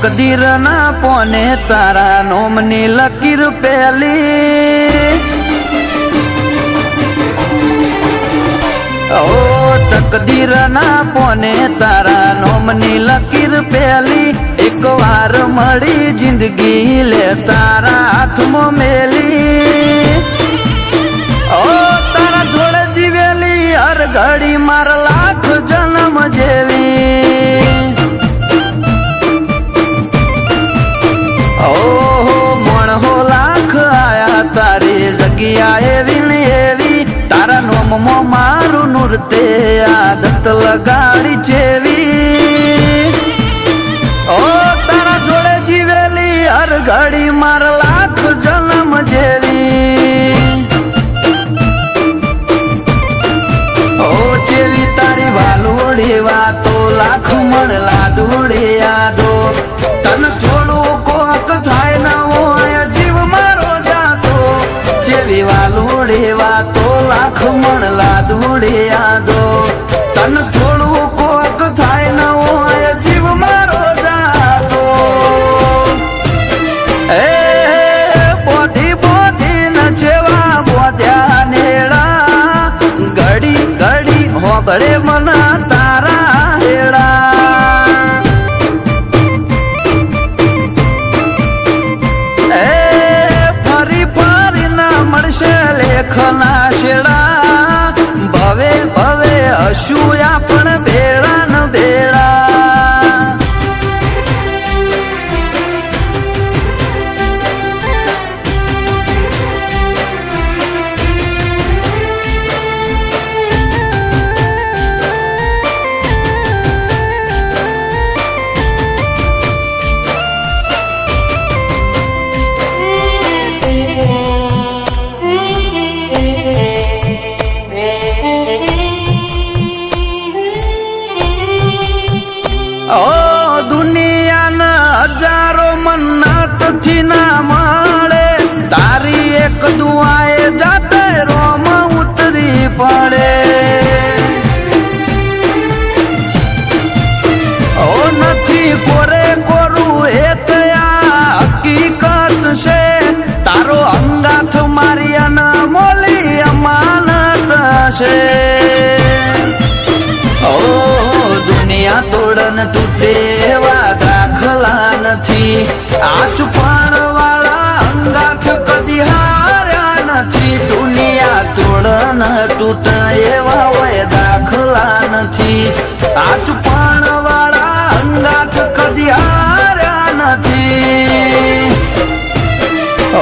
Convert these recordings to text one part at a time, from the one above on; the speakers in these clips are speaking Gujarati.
તકદીર ના પોને તારા નોમની લકીર પેલી ઓ તકદીર ના પોને તારા નોમની લકીર પેલી એક વાર મળી જિંદગી લે તારા હાથમાં મેલી ઓ તારા જોડે જીવેલી હર ઘડી માર લાખ જન્મ જેવી ઓહો મણહો લાખ આયા તારી જગ્યા એવી ને એવી તારા નોમમાં મારું નૃત્ય આદત લગાડી જેવી ઓ તારા જોડે જીવેલી હર ઘડી માર લાખ જન્મ જેવી ઓ જેવી તારી વાલોડી વાતો લાખ મણ લાડુડી યાદો તન થોડું કોક થાય ન હોય જીવ મારો જાતો જેવી વાલોડી વાતો લાખ મણ લાડુડી યાદો તન થોડું કોક થાય ન હોય જીવ મારો જાતો એ બોધી બોધી ન જેવા બોધ્યા નેડા ઘડી ઘડી હોબળે મના તારા હેડા એ ફરી ફરી ના મળશે લેખના શેડા ભવે ભવે હશું આપણ ભેળા ન ભેળા ઓ દુનિયાના હજારો મન્નતથી ના મળે તારી એક દુઆએ જાતે રોમ ઉતરી પડે ઓ નથી કોરે કોરું એ તયા હકીકત છે તારો અંગાથ મારી અનમોલી અમાનત છે ઓ દુનિયા તોડન તૂટે એવા દાખલા નથી આ ચુપાણ વાળા અંગાથ કદી હાર્યા નથી દુનિયા તોડન તૂટે એવા હોય દાખલા નથી આ ચુપાણ વાળા અંગાથ કદી હાર્યા નથી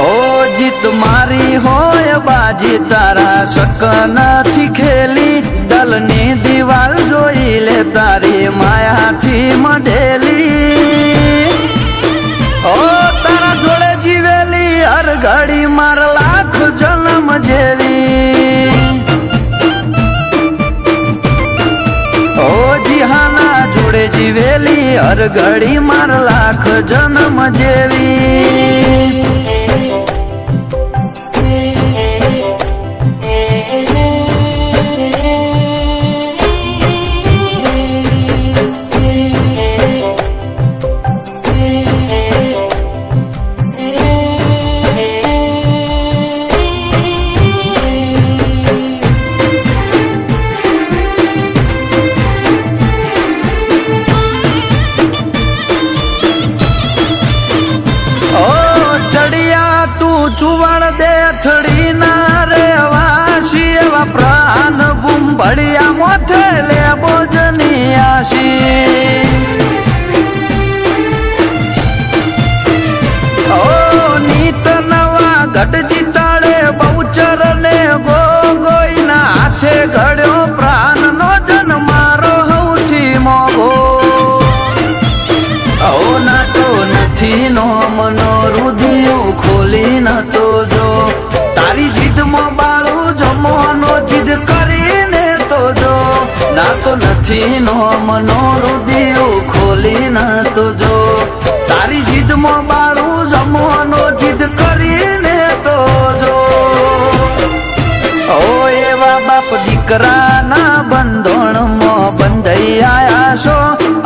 ઓ જીત મારી હોય બાજી તારા શક નથી ખેલી દલની દિવાલ જોઈ લે તારી માયાથી મઢેલી ઓ તારા જોડે જીવેલી હર ઘડી માર લાખ જન્મ જેવી ઓ જીહાના જોડે જીવેલી હર ઘડી માર લાખ જન્મ જેવી ચુવણ દે થડી ના રે વાસી એવા પ્રાણ બુંભળિયા મોથે લે બોજની આશી ઓ નીત નવા ગઢ જીતાડે બહુચર ને ગોગોઈના હાથે ઘડ્યો પ્રાણ નો જન મારો હૌથી મોગો ઓ નાટો નથી નો મનો રુધિયું ખોલી ન તો જો તારી જીદમાં બાળું જમવાનો જીદ કરીને તો જો ના તો નથી નો મનો રુધિયું ખોલી ન તો જો તારી જીદમાં બાળું જમવાનો જીદ કરીને તો જો ઓ એવા બાપ દીકરાના બંધોણમાં બંધાઈ આયા છો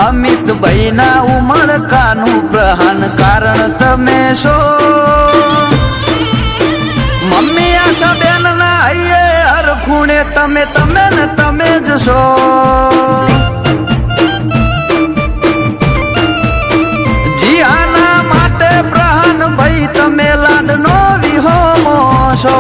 અમિતભાઈ ના ઉમળકાનું પ્રહાર બધાને કારણ તમે છો મમ્મી આશા બેન ના હૈયે હર ખૂણે તમે તમે ને તમે જ છો જીયાના માટે પ્રહાન ભાઈ તમે લાડનો વિહોમો છો